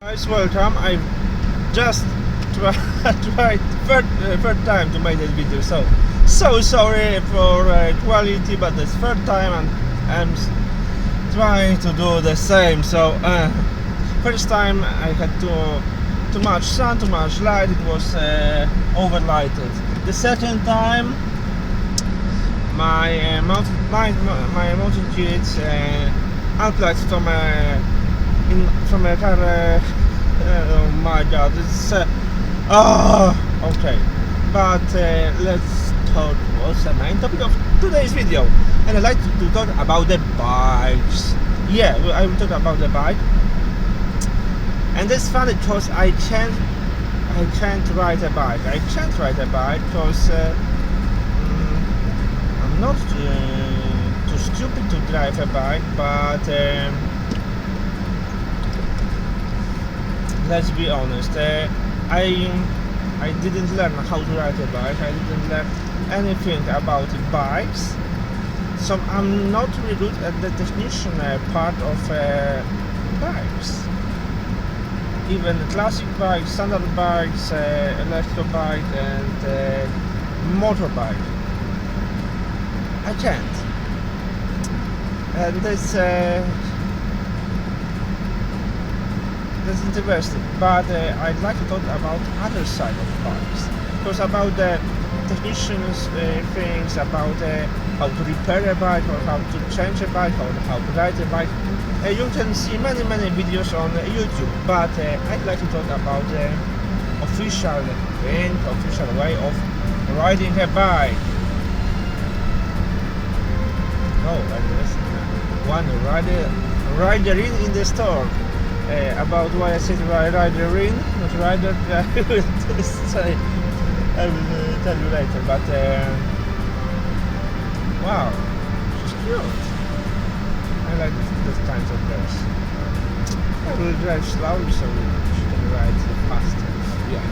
Guys, welcome. I just tried third time to make this video, so sorry for quality, but this third time and I'm trying to do the same. So first time I had too much sun, too much light. It was overlighted. The second time my mountain kit unplugged from a car. Oh my god, it's okay. But let's talk what's the main topic of today's video, and I'd like to talk about the bikes. Yeah, I will talk about the bike, and it's funny because I can't ride a bike. I can't ride a bike because I'm not too stupid to drive a bike, but let's be honest, I didn't learn how to ride a bike. I didn't learn anything about bikes, so I'm not really good at the technician part of bikes. Even classic bikes, standard bikes, electro bike and motorbike, I can't. And that's interesting, but I'd like to talk about other side of bikes, because about the technicians things, about how to repair a bike, or how to change a bike, or how to ride a bike. You can see many videos on YouTube, but I'd like to talk about the official thing, official way of riding a bike. Oh, like this. One rider in the store. About why I said rider in, not rider, I will tell you later, but wow, she's cute. I like this kind of girls. I will drive slowly so she can ride faster. Yeah.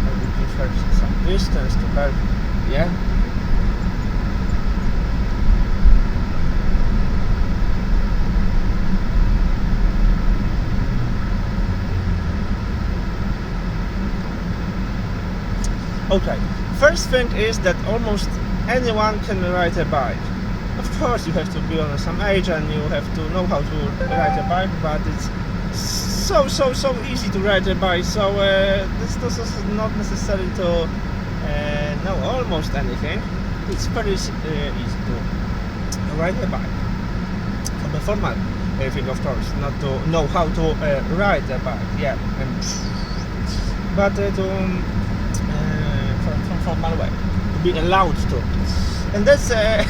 I will give her some distance to her. Yeah. Okay, first thing is that almost anyone can ride a bike. Of course, you have to be on some age and you have to know how to ride a bike, but it's so easy to ride a bike. So this is not necessary to know almost anything. It's very easy to ride a bike. From a formal thing, of course, not to know how to ride a bike. Yeah, but from my way, to be allowed to, and that's a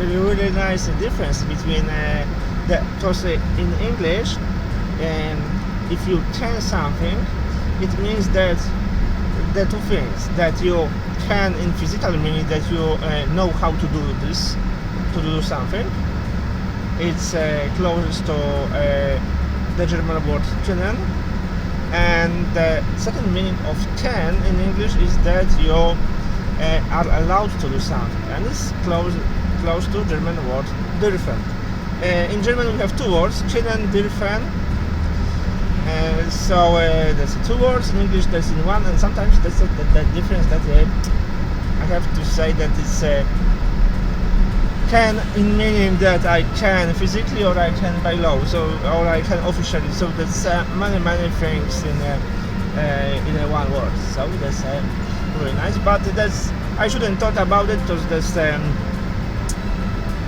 really nice difference between because in English, if you can something, it means that the two things that you can in physical meaning, that you know how to do this, to do something. It's close to the German word können. And the second meaning of can in English is that you are allowed to do something, and it's close to German word dürfen. In German we have two words, können, dürfen. So there's two words. In English there's in one, and sometimes that's the difference that I have to say that it's can in meaning that I can physically, or I can by law, or I can officially. So that's many things in one word. So that's really nice. But I shouldn't talk about it, because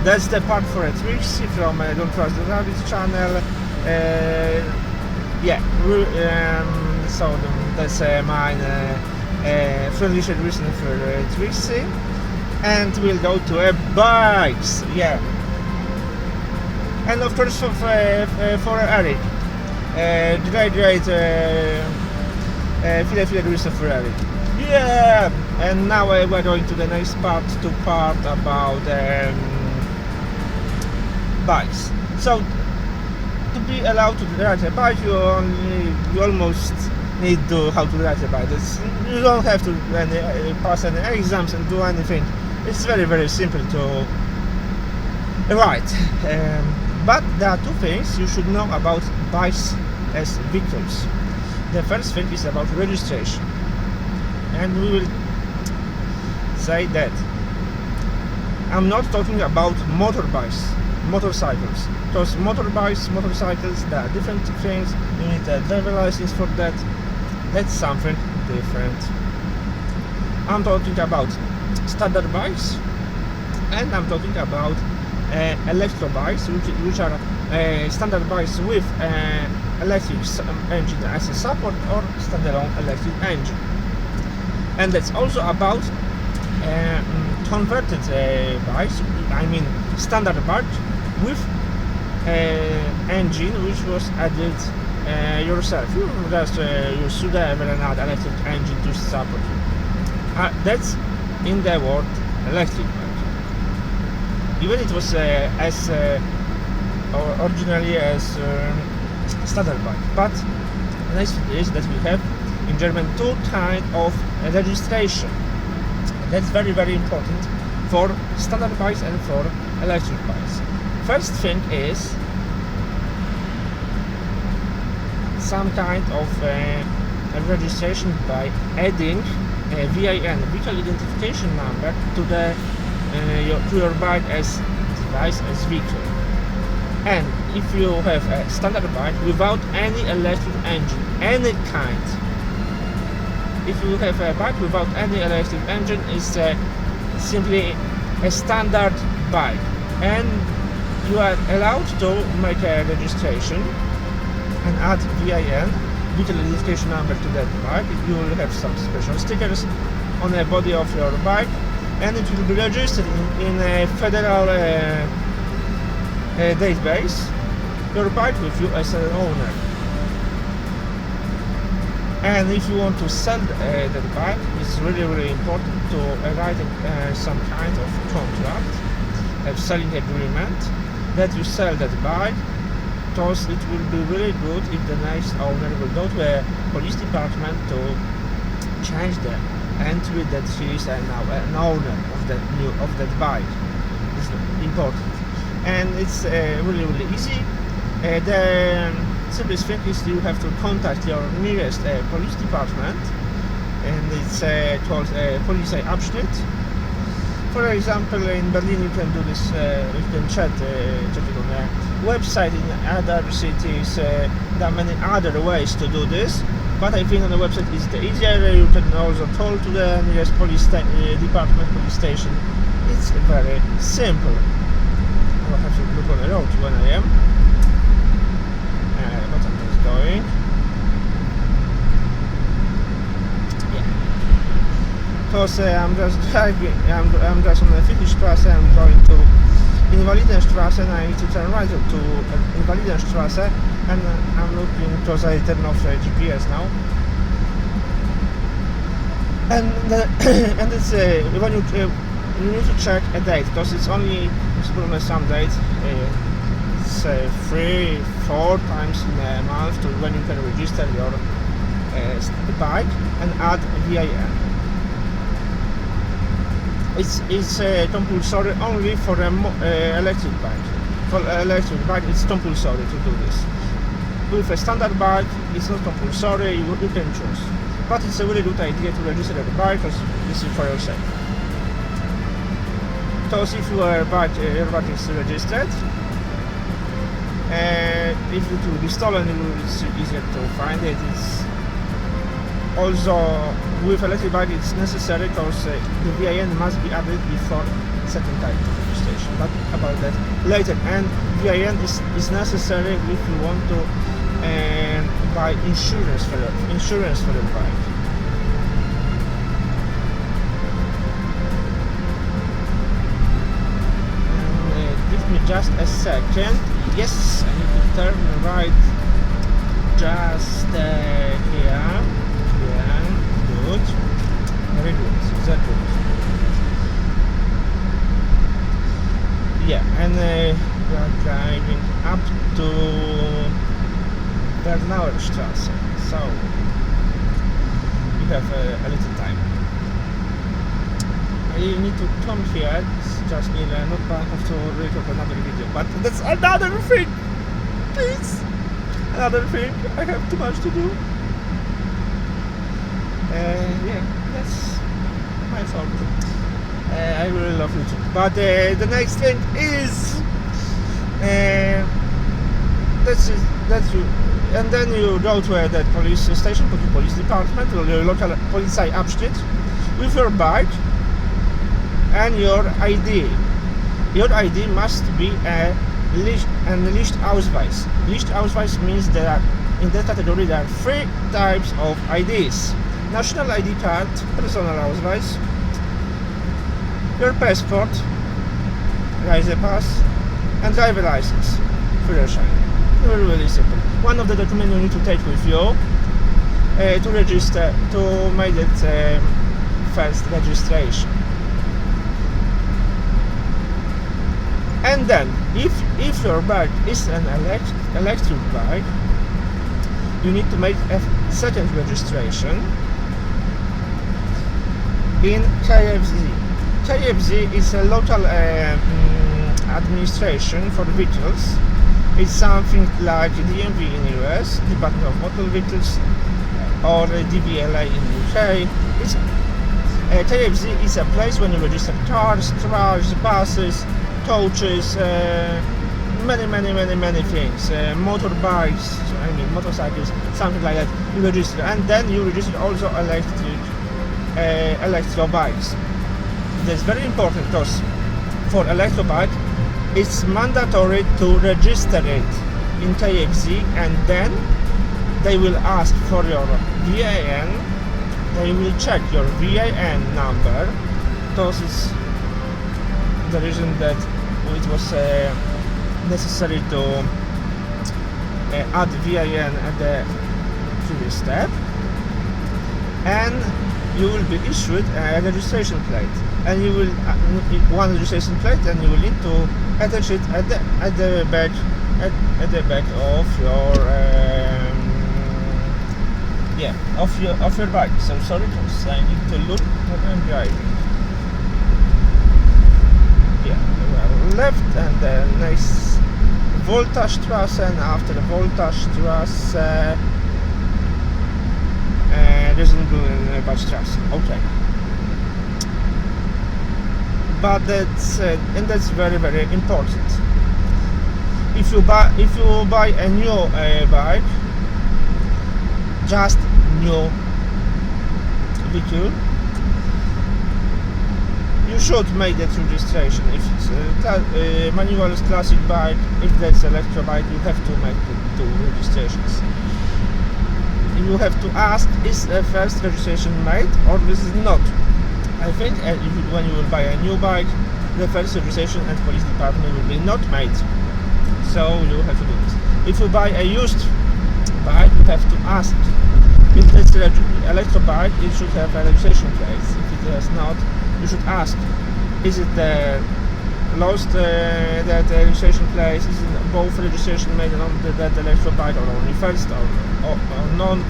that's the part for a Trixie from Don't Trust the Rabbit channel. Yeah. So that's my friendly reason for Trixie. And we'll go to bikes, yeah. And of course for Eric, great feel reason for Eric, yeah. And now we're going to the next part about bikes. So to be allowed to ride a bike, you almost need to how to ride a bike. You don't have to pass any exams and do anything. It's very simple to Right. But there are two things you should know about bikes as vehicles. The first thing is about registration, and we will say that I'm not talking about motorbikes, motorcycles, because motorbikes, motorcycles, there are different things. You need a driver license for that. That's something different. I'm talking about standard bikes, and I'm talking about electro bikes, which are standard bikes with electric engine as a support or standalone electric engine. And that's also about converted bikes, I mean standard bike with engine which was added yourself. You just you should have another electric engine to support you. That's in the word electric bike. Even it was as originally as standard bike, but the nice thing is that we have in German two kinds of registration. That's very, very important for standard bikes and for electric bikes. First thing is some kind of registration by adding a VIN, vehicle identification number, to the to your bike as device, as vehicle. And if you have a standard bike without any electric engine, any kind, if you have a bike without any electric engine, it's simply a standard bike, and you are allowed to make a registration and add VIN, vehicle identification number, to that bike. You will have some special stickers on the body of your bike, and it will be registered in a federal database, your bike with you as an owner. And if you want to sell that bike, it's really, really important to write some kind of contract, a selling agreement, that you sell that bike, because it will be really good if the next owner will go to a police department to change the entry that he is now an owner of that bike. It's important, and it's really, really easy. The simplest thing is you have to contact your nearest police department, and it's called Polizeiabschnitt. For example, in Berlin you can do this, you can check it on a website. In other cities there are many other ways to do this, but I think on the website is the easier. You can also talk to the nearest police department, police station. It's very simple. I will have to look on the road when I am. But I'm just going. Yeah. Because I'm just driving. I'm just on the Friedrichstraße. I'm going to Invalidenstraße, and I need to turn right to Invalidenstraße, and I'm looking because I turn off the GPS now. And and it's when you need to check a date, because it's only possible on some date. It's 3-4 times in a month to when you can register your bike and add VIN. It's compulsory only for electric bike. For electric bike, it's compulsory to do this. With a standard bike, it's not compulsory. You can choose, but it's a really good idea to register the bike, because this is for yourself. Because if your bike is registered, if it will be stolen, it's easier to find it. It's also, with electric bike, it's necessary because the VIN must be added before second type of registration. But about that later. And VIN is necessary if you want to buy insurance for the bike. Give me just a second. Yes, I need to turn right just here. Yeah, good. Very good. That's good. Yeah, and we are driving up to Bernauerstraße, so we have a little time. you need to come here. It's just near Napa. I have to record another video, but that's another thing. Please, another thing. I have too much to do. Yeah, that's my fault. I really love YouTube, but the next thing is that's you. And then you go to the police station, to the police department, or your local police upstreet, with your bike and your ID. Your ID must be a Lichtausweis. Lichtausweis means that in that category there are 3 types of IDs: national ID card, personal Ausweis, your passport, Reisepass, and driver license, Führerschein. Really simple. One of the documents you need to take with you to register, to make it first registration. And then, if your bike is an electric bike, you need to make a second registration in KFZ. KFZ is a local administration for vehicles. It's something like DMV in US, Department of Motor Vehicles, or DVLA in UK. KFZ is a place when you register cars, trucks, buses, coaches, many things, motorbikes, motorcycles, something like that. You register, and then you register also electro bikes. That's very important because for electro bike, it's mandatory to register it in KFZ, and then they will ask for your VAN. They will check your VAN number, because it's the reason that it was necessary to add VAN at the previous step, and you will be issued a registration plate, and you will one registration plate, and you will need to attach it at the back of your of your bike. So sorry, because I need to look what I'm driving. Yeah, well, left, and then nice Voltastrasse, and after the Voltastrasse Resenblumenstrasse. Okay. But that's very important. If you buy a new bike, just new vehicle, you should make that registration. If it's a manual classic bike, if that's electro bike, you have to make the 2 registrations. You have to ask, is the first registration made or this is not? I think when you will buy a new bike, the first registration and police department will be not made. So you have to do this. If you buy a used bike, you have to ask. If it's an electro bike, it should have a registration plate. If it has not, you should ask, is it lost that registration plate? Is it both registration made on that electro bike, or only first, or none?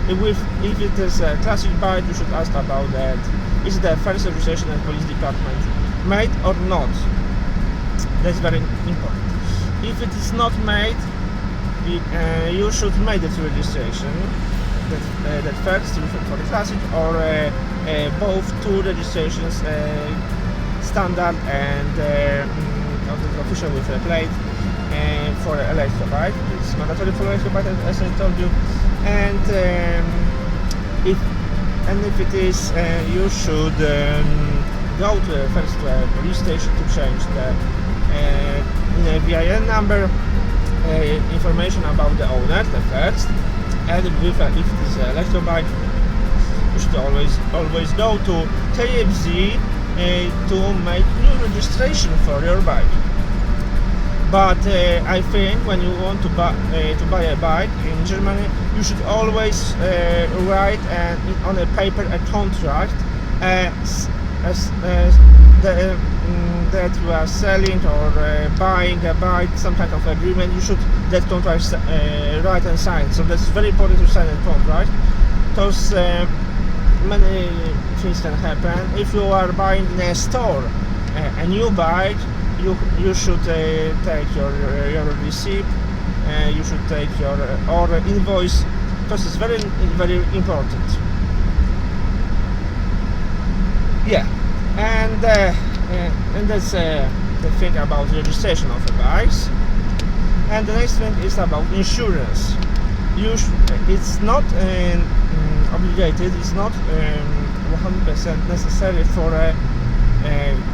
If it is a classic bike, you should ask about that. Is the first registration and police department made or not? That's very important. If it is not made, you should make that registration. That first for the classic, or both 2 registrations, standard and official with a plate, for electro bike. It's mandatory for electro bike, as I told you. And if it is, you should go to first police station to change the VIN number, information about the owner, the first. And if it is an electro bike, you should always go to KFZ to make new registration for your bike. But I think when you want to buy a bike in Germany, you should always write on a paper a contract that you are selling or buying a bike, some kind of agreement. You should that contract write and sign. So that's very important to sign a contract, because many things can happen. If you are buying in a store a new bike, you should take your receipt. You should take your or invoice, because it's very important. Yeah, and that's the thing about registration of the bikes. And the next thing is about insurance. It's not obligated. It's not 100% necessary for a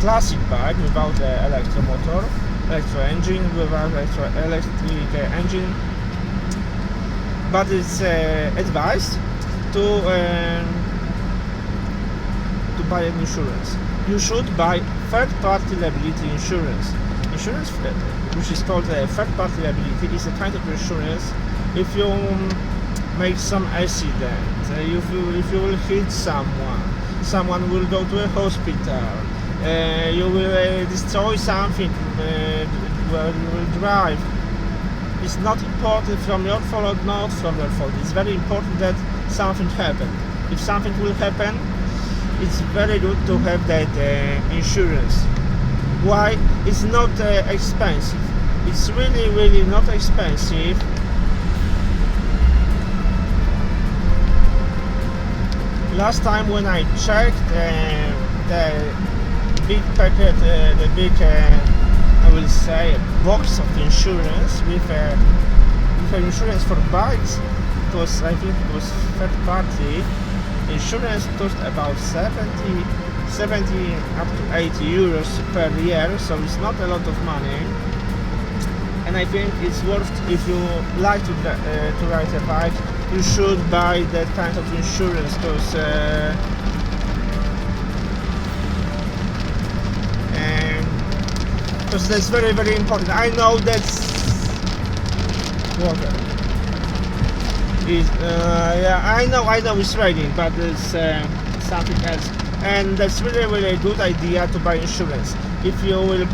classic bike without the electro engine, without electric engine. But it's advised to buy an insurance. You should buy third-party liability insurance. Insurance, which is called third-party liability, is a kind of insurance. If you make some accident, if you will hit someone will go to a hospital, you will destroy something where you will drive. It's not important from your fault or not from your fault. It's very important that something happened. If something will happen, it's very good to have that insurance. Why? It's not expensive. It's really not expensive. Last time when I checked the big packet, the big I will say box of insurance with insurance for bikes, I think it was third party insurance, cost about 70 up to 80 euros per year, so it's not a lot of money. And I think it's worth, if you like to ride a bike, you should buy that kind of insurance, because that's very important. I know that's water. Yeah, I know it's raining, but it's something else, and that's really good idea to buy insurance. If you will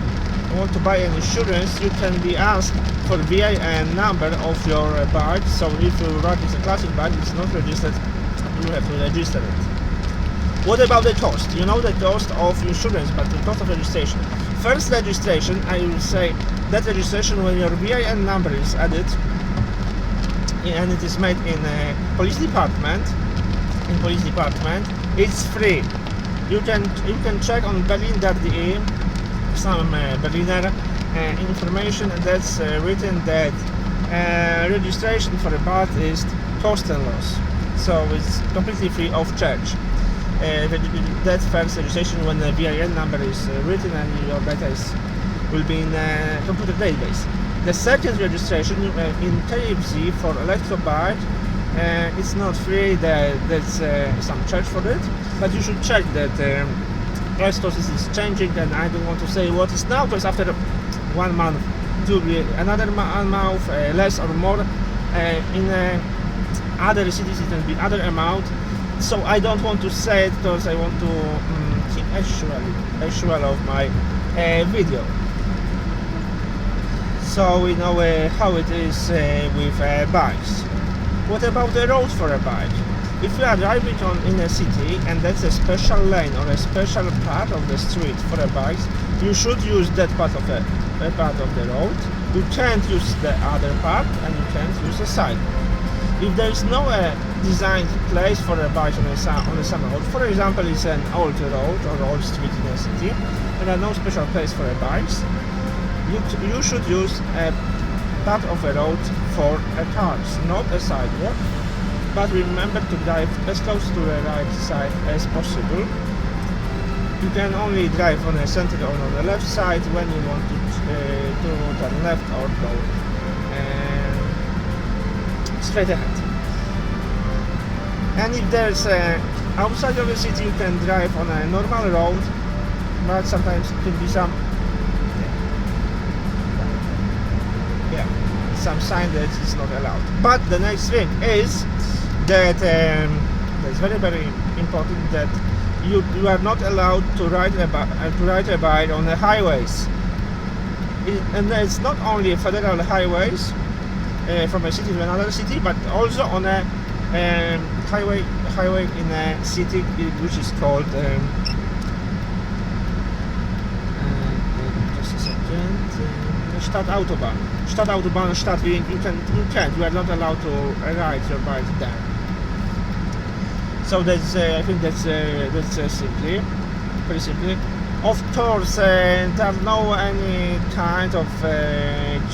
want to buy an insurance, you can be asked for VIN number of your bike. So if you ride with a classic bike, it's not registered, you have to register it. What about the cost? You know the cost of insurance, but the cost of registration. First registration, I will say that registration when your VIN number is added and it is made in a police department. It's free. You can check on Berlin.de some Berliner information that's written that registration for a bike is kostenlos, so it's completely free of charge. That first registration when the VIN number is written and your data will be in a computer database. The second registration in KFC for electro bike, it's not free. There's some charge for it, but you should check that price process is changing, and I don't want to say what is now, because after 1 month it will be another month, less or more. In other cities it can be other amount, so I don't want to say it because I want to keep actual of my video. So we know how it is with bikes. What about the road for a bike? If you are driving in a city and that's a special lane or a special part of the street for a bike, you should use that part of the road. You can't use the other part, and you can't use the side. If there is no designed place for a bike on a summer road, for example, it's an old road or old street in a city, and there are no special place for a bikes, you should use a part of a road for cars, not a sidewalk. But remember to drive as close to the right side as possible. You can only drive on the center or on the left side when you want to turn left or go straight ahead. And if there's outside of the city, you can drive on a normal road, but sometimes it can be some sign that it's not allowed. But the next thing is that it's very important that you are not allowed to ride a bike on the highways. And it's not only federal highways from a city to another city, but also on highway in a city which is called just a second, Stadtautobahn. You are not allowed to ride your bike there. So that's I think that's pretty simply. Of course, there's no any kind of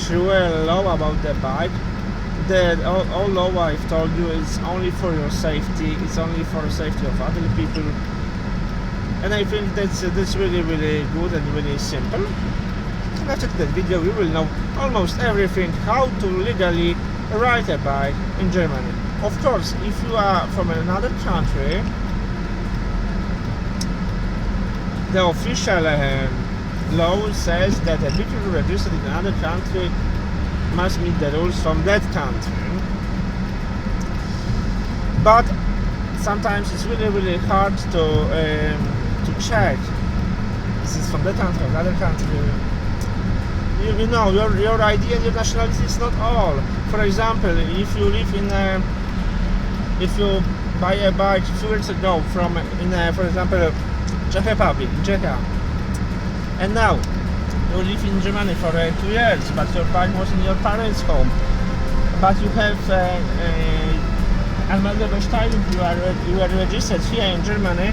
cruel law about the bike. All law I've told you is only for your safety. It's only for the safety of other people, and I think that's really good and really simple. And after that video, you will know almost everything how to legally ride a bike in Germany. Of course, if you are from another country, the official law says that the people registered in another country must meet the rules from that country. But sometimes it's really hard to check. This is from that country, another country. You know, your ID and your nationality is not all. For example, if you live if you buy a bike 2 years ago from for example, Czech Republic, Czechia, and now you live in Germany for 2 years, but your bike was in your parents' home, but you have Andrewitstyle, you are registered here in Germany.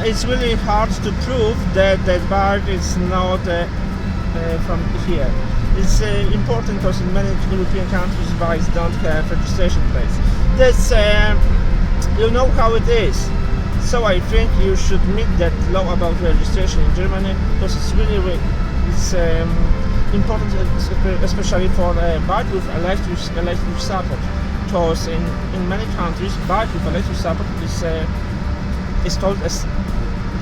It's really hard to prove that that bike is not from here. It's important because in many European countries bikes don't have registration plates. That's you know how it is. So I think you should meet that law about registration in Germany, because it's really important, especially for a bike with electric support. Because in many countries, bike with electric support is called as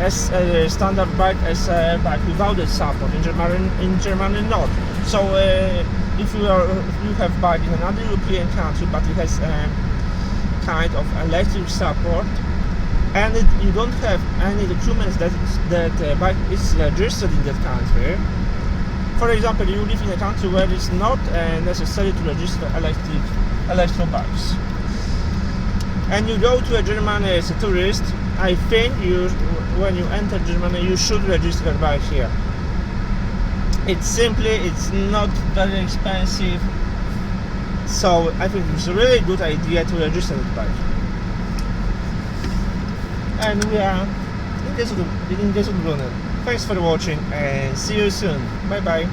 a standard bike, as a bike without the support. In Germany, not. So if you have bike in another European country, but it has kind of electric support, and you don't have any documents that bike is registered in that country. For example, you live in a country where it's not necessary to register electro bikes, and you go to Germany as a tourist. I think when you enter Germany, you should register a bike here. It's not very expensive, so I think it's a really good idea to register the bike. And we are in Dublin. Thanks for watching and see you soon. Bye bye.